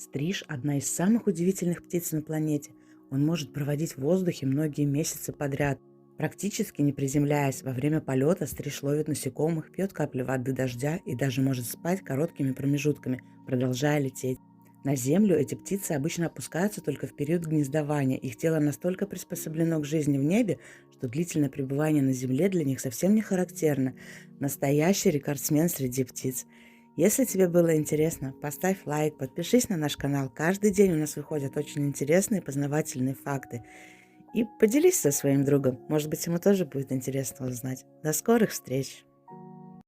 Стриж– одна из самых удивительных птиц на планете. Он может проводить в воздухе многие месяцы подряд, практически не приземляясь. Во время полета стриж ловит насекомых, пьет капли воды дождя и даже может спать короткими промежутками, продолжая лететь. На Землю эти птицы обычно опускаются только в период гнездования. Их тело настолько приспособлено к жизни в небе, что длительное пребывание на Земле для них совсем не характерно. Настоящий рекордсмен среди птиц. Если тебе было интересно, поставь лайк, подпишись на наш канал. Каждый день у нас выходят очень интересные и познавательные факты. И поделись со своим другом. Может быть, ему тоже будет интересно узнать. До скорых встреч!